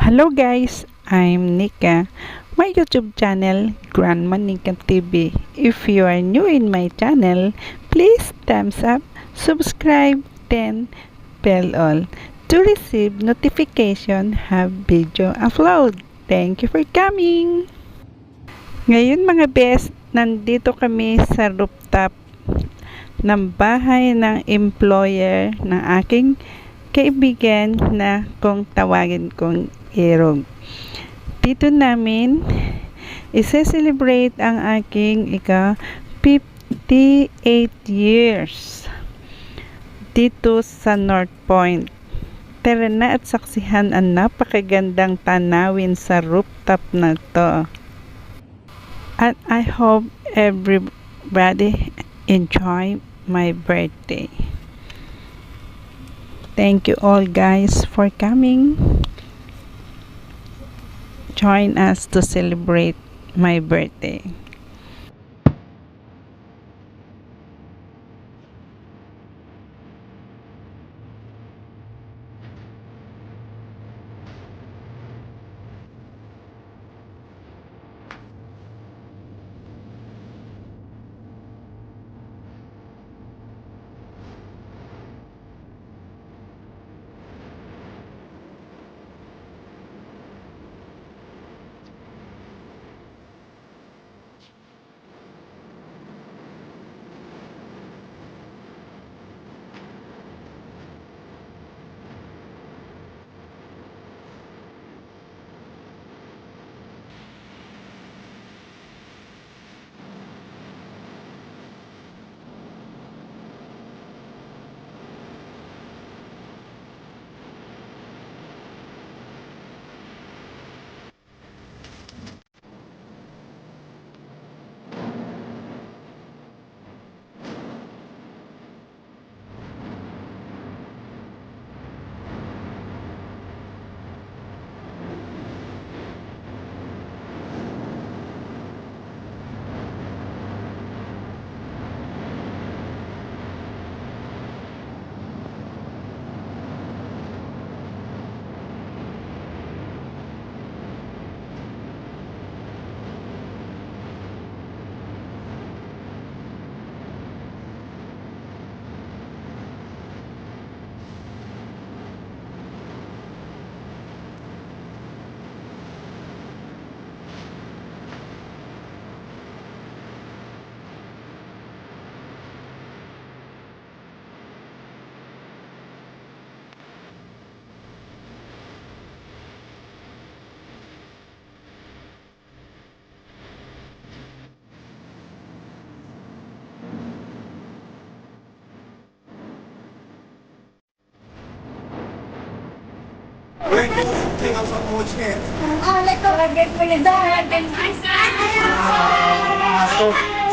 Hello guys, I'm Nika. My YouTube channel, Grandma Nika TV. If you are new in my channel, please thumbs up, subscribe, then bell all to receive notification have video upload. Thank you for coming! Ngayon mga best, nandito kami sa rooftop ng bahay ng employer ng aking kaibigan na kung tawagin kong Erog. Dito namin isa-celebrate ang aking 58 years dito sa North Point. Tara na at saksihan ang napakagandang tanawin sa rooftop na to. And I hope everybody enjoy my birthday. Thank you all guys for coming. Join us to celebrate my birthday. Take out some more chance.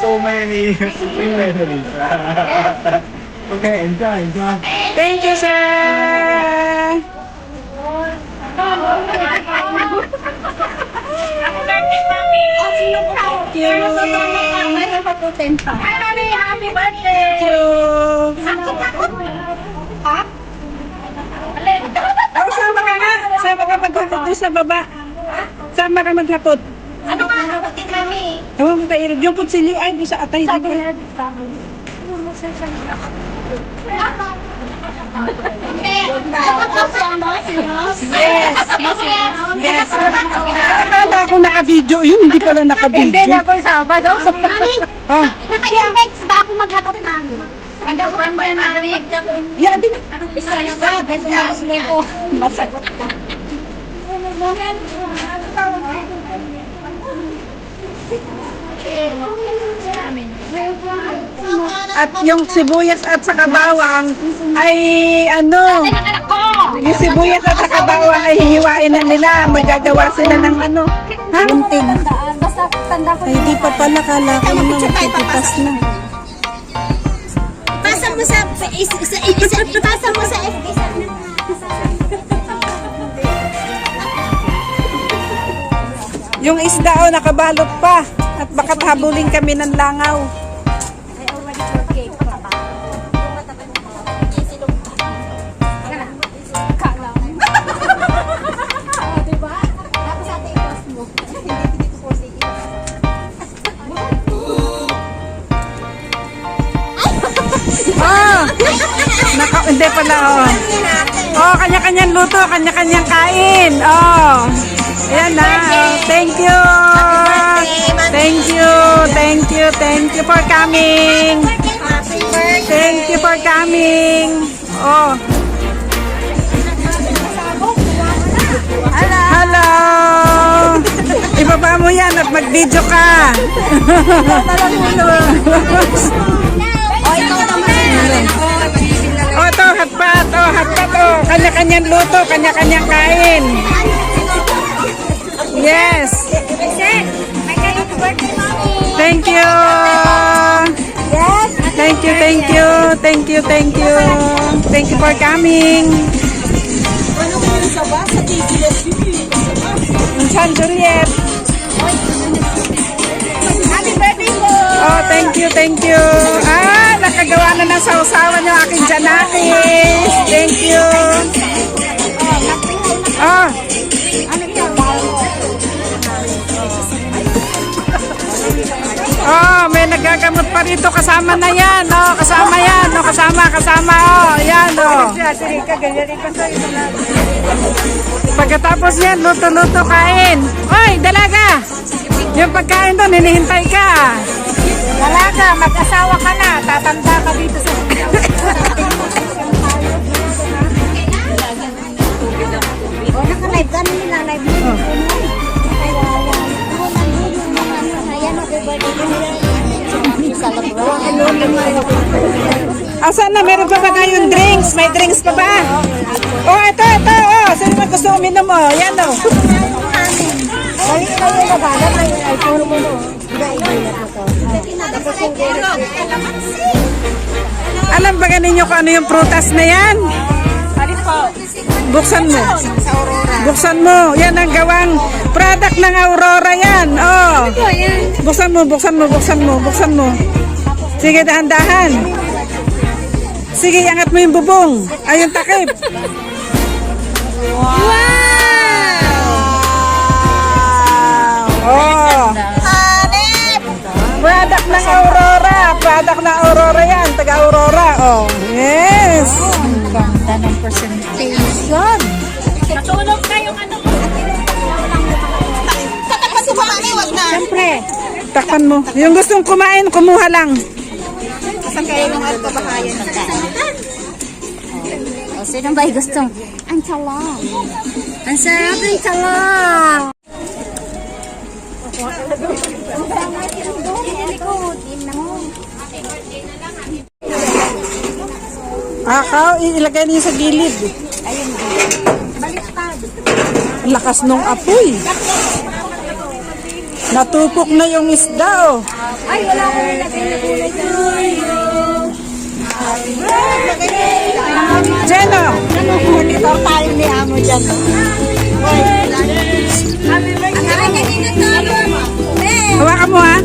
So many memories. Okay, enjoy. Thank you, sir! Happy birthday! Thank you! Oh, sama ka nga! Sama ka maghapot doon sa baba. Sama ka maghapot. Ano nga nabatin kami? Ewan ko kayo, yung putsilyo ay doon sa atay. Sabi Dito. na Yes! Yes! Akala ko naka-video yun, hindi pala Hindi naka-video. na po Sabado. Ah, Naka-index ba ako maghapot namin? Ang dakuan ba yung narinig? yan din. Isa yung ba? Beso na ako sila ko. Masagot ka. At yung sibuyas at saka bawang ay ano, Anak ko! yung sibuyas at saka bawang ay hihiwain na nila. Magagawa sila ng ano, gunting. Basta tanda ko. Ay, di pa pala, kala ko naman magpipitas na. Pasa mo sa ipasa mo sa FB. Yung isda o nakabalot pa at baka habulin kami ng langaw. I already forgave Papa. Kala. birthday pala, oh. Oh, kanya-kanyang luto, kanya-kanyang kain. Oh. Ayan na. Oh. Thank you. Thank you. Thank you. Thank you for coming. Thank you for coming. Oh. Hello. Ibaba mo yan at mag-video ka. Oh, ito, hatpat. Oh, hatpat. Oh, kanya-kanyang luto, kanya-kanyang kain. Yes. Thank you. Thank you, thank you. Thank you, thank you. Thank you for coming. San Juliet. Happy birthday po! Oh, thank you, thank you. Ah, nakagawa na ng sausawan yung aking janakis. Thank you. Oh, oh, may nagagamot pa rito. Kasama na yan. Oh, kasama yan. Oh, kasama. Oh, yan. Oh. Pagkatapos yan, luto-luto kain. Oy, dalaga. Yung pagkain doon, hinihintay ka. Dalaga, mag-asawa ka na. Tatanda ka dito sa... O, naka-live ka na nila. Live mo. Ayan, happy birthday. Asan na? Meron pa ba kayong drinks? May drinks pa ba? Oh, ito. Oh, sino man gusto uminom mo? Yan o. Balik kayo na ba? Ay, puro mo no. Alam ba ninyo kung ano yung prutas na yan? Buksan mo. Buksan mo. Yan ang gawang product ng Aurora yan. Oh. Buksan mo. Sige, dahan-dahan. Sige, angat mo yung bubong. Ay, yung takip. Wow! Oh. Product ng Aurora. Product ng Aurora yan. Taga-Aurora. Oh. Yes. Ganda ng presentation. Natulog kayong ano. Tatakpan si Mami, wag na. Siyempre. Takpan mo. Yung gustong kumain, kumuha lang. Saan kayo yung kabahayan ng kain? O, sino ba yung gustong? Ang talong. Ang sarap ng talong. Akaw, ilagay niyo sa gilid. Ang lakas nung apoy. Natupok na yung isda, oh. Ay, wala ko nilagay na kulay Jeno! Monitor tayo ni Amo dyan. Ang kanina tayo. Hawakan mo, ha?